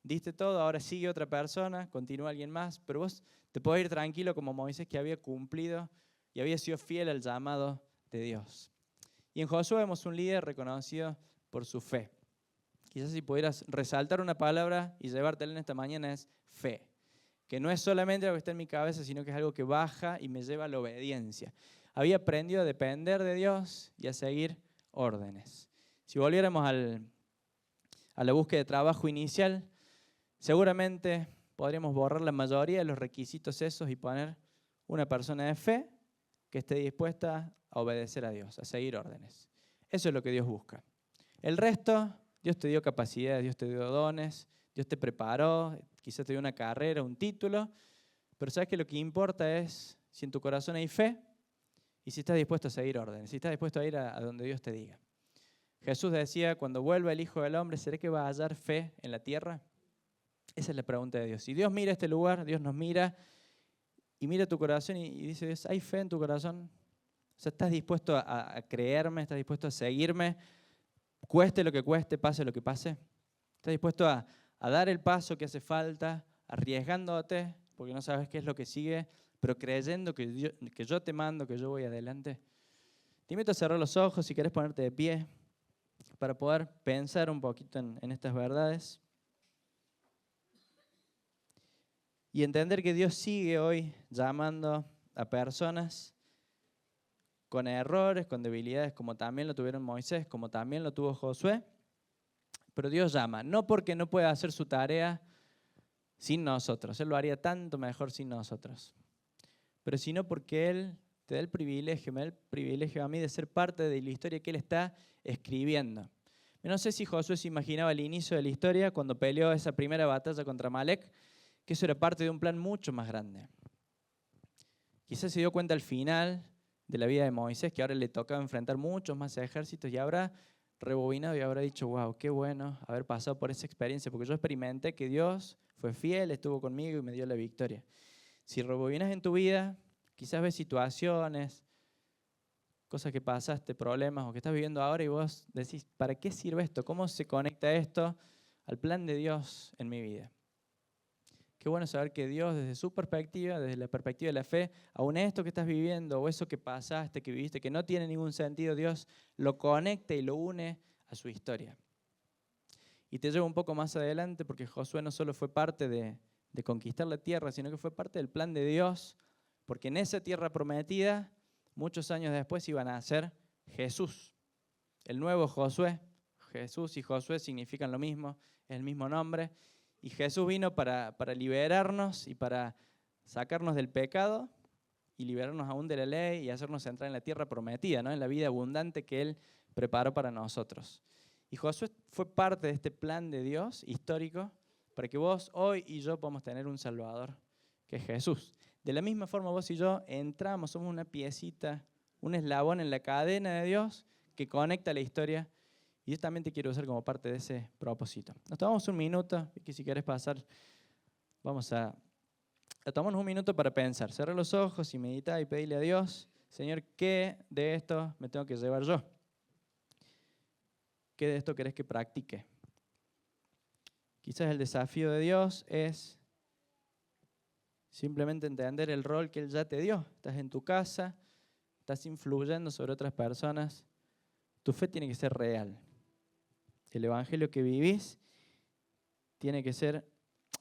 diste todo, ahora sigue otra persona, continúa alguien más, pero vos te podés ir tranquilo como Moisés, que había cumplido y había sido fiel al llamado de Dios. Y en Josué vemos un líder reconocido por su fe. Quizás si pudieras resaltar una palabra y llevártela en esta mañana es fe. Que no es solamente lo que está en mi cabeza, sino que es algo que baja y me lleva a la obediencia. Había aprendido a depender de Dios y a seguir órdenes. Si volviéramos a la búsqueda de trabajo inicial, seguramente podríamos borrar la mayoría de los requisitos esos y poner una persona de fe que esté dispuesta a obedecer a Dios, a seguir órdenes. Eso es lo que Dios busca. El resto, Dios te dio capacidades, Dios te dio dones, Dios te preparó, quizás te dio una carrera, un título, pero sabes que lo que importa es si en tu corazón hay fe y si estás dispuesto a seguir órdenes, si estás dispuesto a ir a donde Dios te diga. Jesús decía, cuando vuelva el Hijo del Hombre, ¿será que va a hallar fe en la tierra? Esa es la pregunta de Dios. Si Dios mira este lugar, Dios nos mira y mira tu corazón y dice, Dios, ¿hay fe en tu corazón? O sea, ¿estás dispuesto a creerme? ¿Estás dispuesto a seguirme? Cueste lo que cueste, pase lo que pase. ¿Estás dispuesto a dar el paso que hace falta, arriesgándote, porque no sabes qué es lo que sigue, pero creyendo que yo te mando, que yo voy adelante? Te invito a cerrar los ojos si querés ponerte de pie para poder pensar un poquito en estas verdades y entender que Dios sigue hoy llamando a personas con errores, con debilidades, como también lo tuvieron Moisés, como también lo tuvo Josué. Pero Dios llama, no porque no pueda hacer su tarea sin nosotros, Él lo haría tanto mejor sin nosotros, pero sino porque Él te da el privilegio, me da el privilegio a mí de ser parte de la historia que Él está escribiendo. No sé si Josué se imaginaba al inicio de la historia, cuando peleó esa primera batalla contra Amalek, que eso era parte de un plan mucho más grande. Quizás se dio cuenta al final de la vida de Moisés, que ahora le tocaba enfrentar muchos más ejércitos y habrá rebobinado y habrá dicho, wow, qué bueno haber pasado por esa experiencia, porque yo experimenté que Dios fue fiel, estuvo conmigo y me dio la victoria. Si rebobinas en tu vida, quizás ves situaciones, cosas que pasaste, problemas o que estás viviendo ahora y vos decís, ¿para qué sirve esto? ¿Cómo se conecta esto al plan de Dios en mi vida? Qué bueno saber que Dios, desde su perspectiva, desde la perspectiva de la fe, aún esto que estás viviendo o eso que pasaste, que viviste, que no tiene ningún sentido, Dios lo conecta y lo une a su historia. Y te llevo un poco más adelante porque Josué no solo fue parte de conquistar la tierra, sino que fue parte del plan de Dios, porque en esa tierra prometida, muchos años después iba a nacer Jesús, el nuevo Josué, Jesús y Josué significan lo mismo, es el mismo nombre. Y Jesús vino para liberarnos y para sacarnos del pecado y liberarnos aún de la ley y hacernos entrar en la tierra prometida, ¿no? En la vida abundante que Él preparó para nosotros. Y Josué fue parte de este plan de Dios histórico para que vos, hoy y yo podamos tener un Salvador, que es Jesús. De la misma forma vos y yo entramos, somos una piecita, un eslabón en la cadena de Dios que conecta la historia. Y yo también te quiero usar como parte de ese propósito. Nos tomamos un minuto, y que si quieres pasar, vamos a tomarnos un minuto para pensar. Cerrar los ojos y meditar y pedirle a Dios, Señor, ¿qué de esto me tengo que llevar yo? ¿Qué de esto querés que practique? Quizás el desafío de Dios es simplemente entender el rol que Él ya te dio. Estás en tu casa, estás influyendo sobre otras personas. Tu fe tiene que ser real. El evangelio que vivís tiene que ser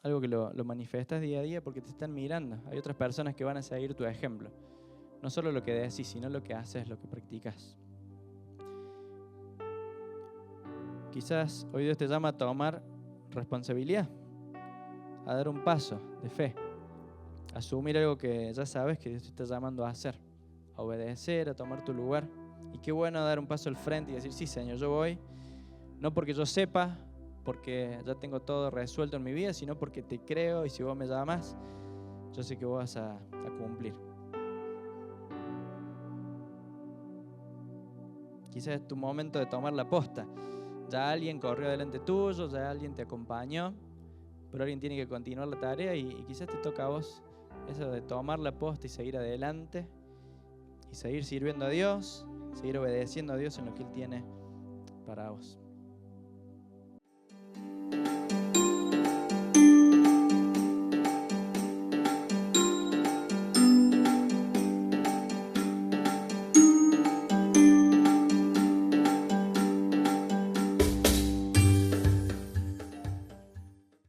algo que lo manifestas día a día porque te están mirando. Hay otras personas que van a seguir tu ejemplo. No solo lo que decís, sino lo que haces, lo que practicas. Quizás hoy Dios te llama a tomar responsabilidad, a dar un paso de fe, a asumir algo que ya sabes que Dios te está llamando a hacer, a obedecer, a tomar tu lugar. Y qué bueno dar un paso al frente y decir, sí, Señor, yo voy, no porque yo sepa, porque ya tengo todo resuelto en mi vida, sino porque te creo y si vos me llamas, yo sé que vos vas a cumplir. Quizás es tu momento de tomar la posta. Ya alguien corrió delante tuyo, ya alguien te acompañó, pero alguien tiene que continuar la tarea y quizás te toca a vos eso de tomar la posta y seguir adelante y seguir sirviendo a Dios, seguir obedeciendo a Dios en lo que Él tiene para vos.